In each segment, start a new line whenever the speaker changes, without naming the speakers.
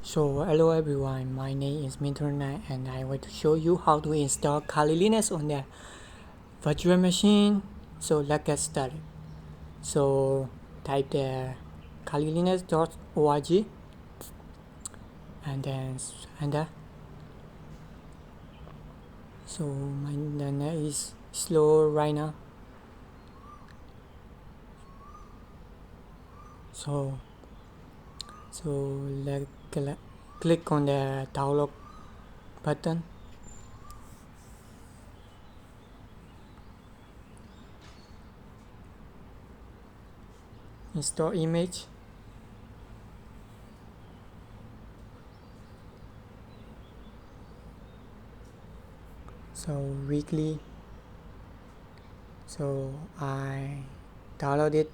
So hello everyone, my name is Minturna and I want to show you how to install Kali Linux on the virtual machine. So let's get started. So type the kalilinux.org and then enter. So my internet is slow right now. So let's click on the download button. Install image. So weekly. So I downloaded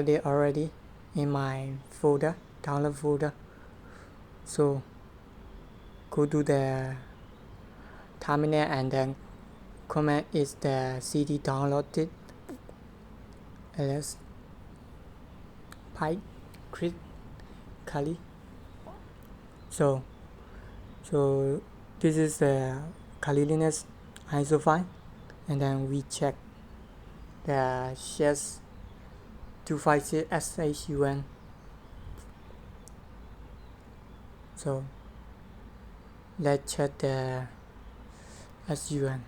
it already in my folder, download folder. So go to the terminal and then command is the cd downloaded ls pipe crit kali. So this is the Kali Linux ISO file, and then we check the shares 256 SHUN. So let's check the SUN.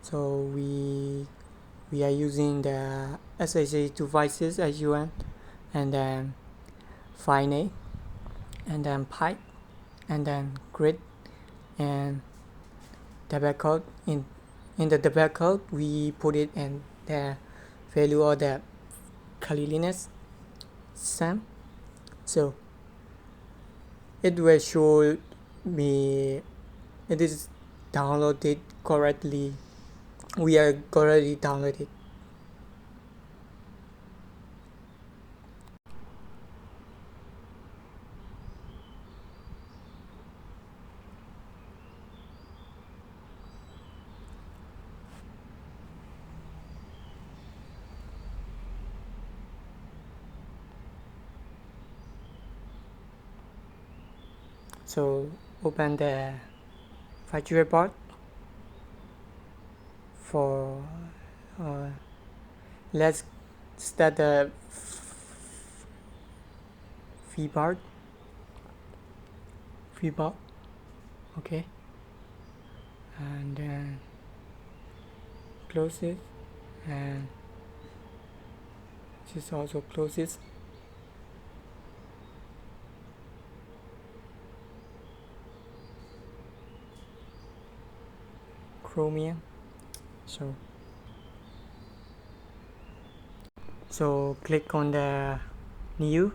So we are using the SHA devices SUN, and then file name, and then pipe, and then grid, and double code. In the double code we put it in the value of the Kali Linux SAM. So it will show me it is downloaded correctly. We are already downloaded. So open the virtual board for let's start the VBoard. Okay, and then close it, and this also closes. Chromium. So click on the new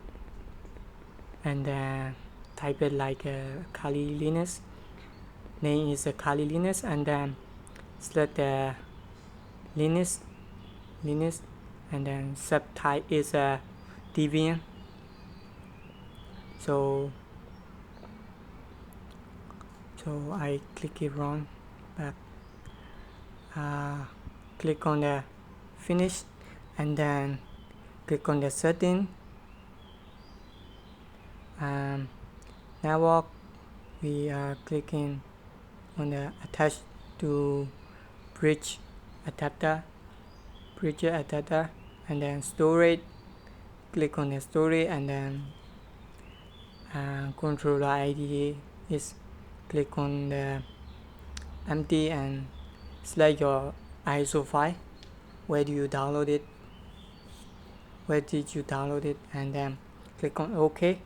and then type it like Kali Linux. Name is Kali Linux, and then select the Linux, and then subtype is Debian. So I click it wrong, but click on the finish, and then click on the setting. Network, we are clicking on the attach to bridge adapter, and then storage. Click on the storage, and then controller ID is click on the empty and select your ISO file. Where did you download it, and then click on OK.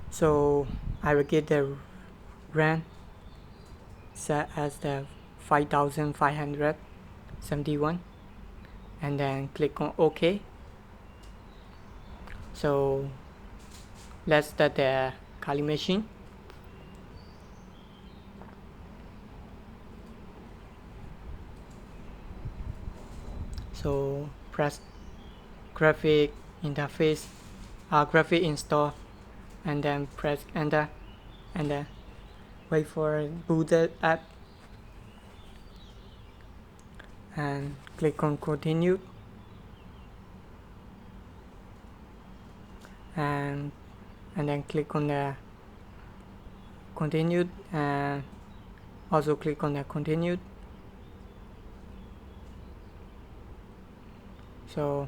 So I will get the RAM set as the 5571, and then click on OK. So let's start the Kali machine. So press graphic interface graphic install, and then press enter, and then wait for booted app, and click on continue, and then click on the continued, and also click on the continued. So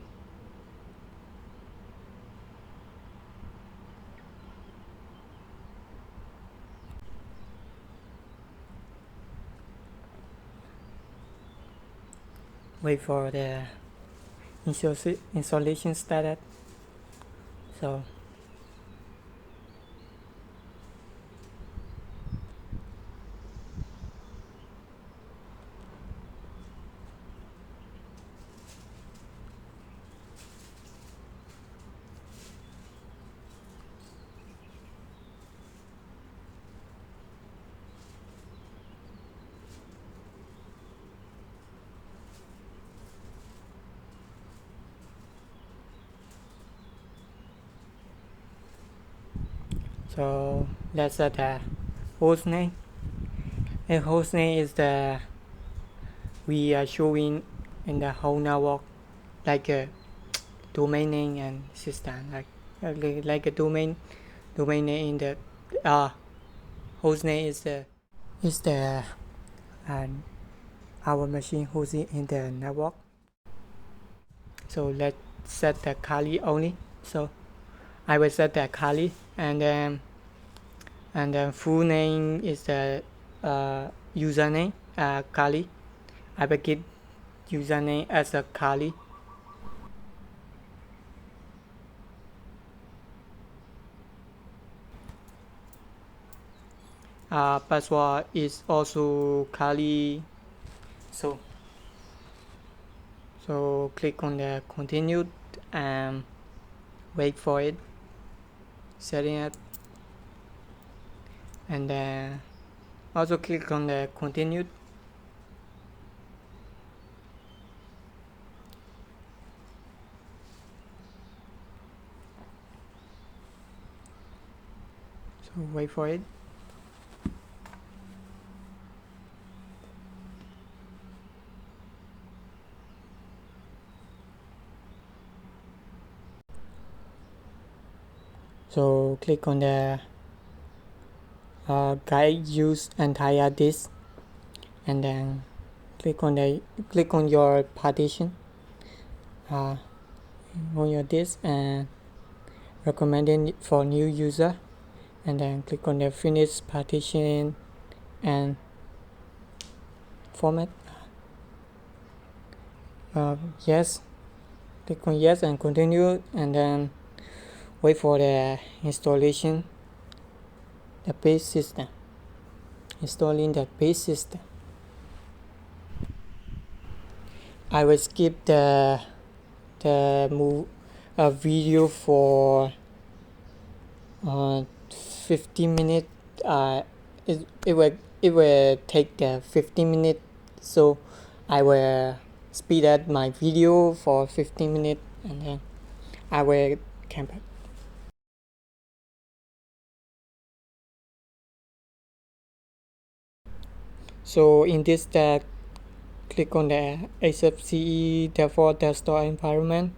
wait for the installation started. So let's set the host name. And host name is the we are showing in the whole network, like a domain name and system, like a domain name in the host name is the our machine hosting in the network. So let's set the Kali only. So I will set the Kali, and then full name is the username Kali. I will give username as a Kali. Password is also Kali. So click on the continued and wait for it setting up, and then also click on the continued. So wait for it. So click on the guide use entire disk, and then click on your partition on your disk and recommended for new user, and then click on the finish partition and format. Yes, click on yes and continue, and then wait for the installation, the base system, installing the base system. I will skip the move video for 15 minutes. It will take the 15 minutes, so I will speed up my video for 15 minutes, and then I will come back. So in this step, click on the XFCE default desktop environment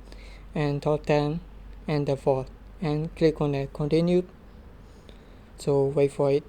and top 10 and default, and click on the continue. So wait for it.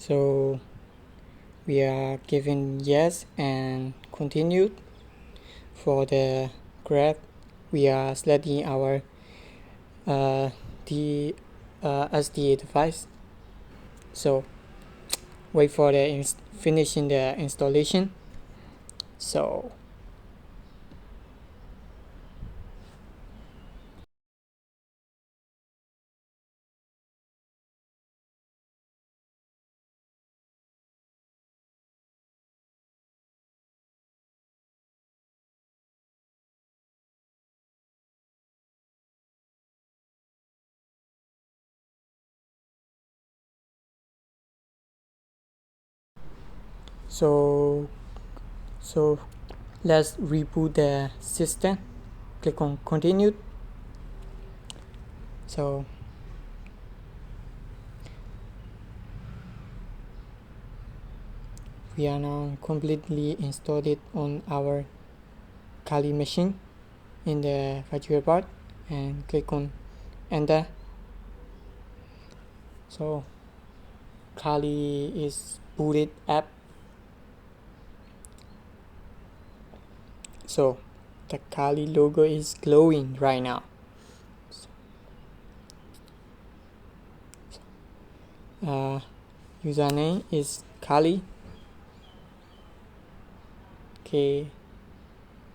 So we are giving yes and continued. For the graph, we are selecting our the SDA device. So wait for the finishing the installation. So so so let's reboot the system. Click on continue. So we are now completely installed it on our Kali machine in the virtual board, and click on enter. So Kali is booted app. So the Kali logo is glowing right now. Username is Kali, Kali.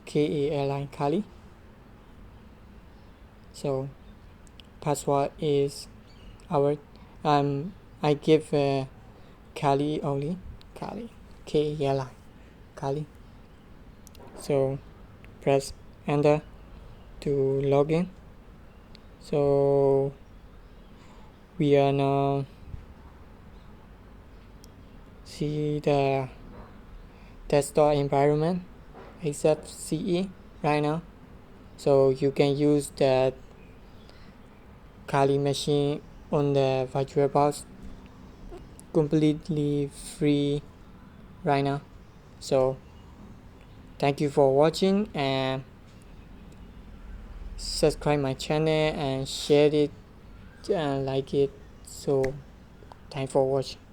Kali. So password is our I give Kali only, Kali, Kali, Kali. So press enter to login. So we are now see the desktop environment except CE right now. So you can use the Kali machine on the virtual box completely free right now. So thank you for watching, and subscribe my channel and share it and like it. So thanks for watching.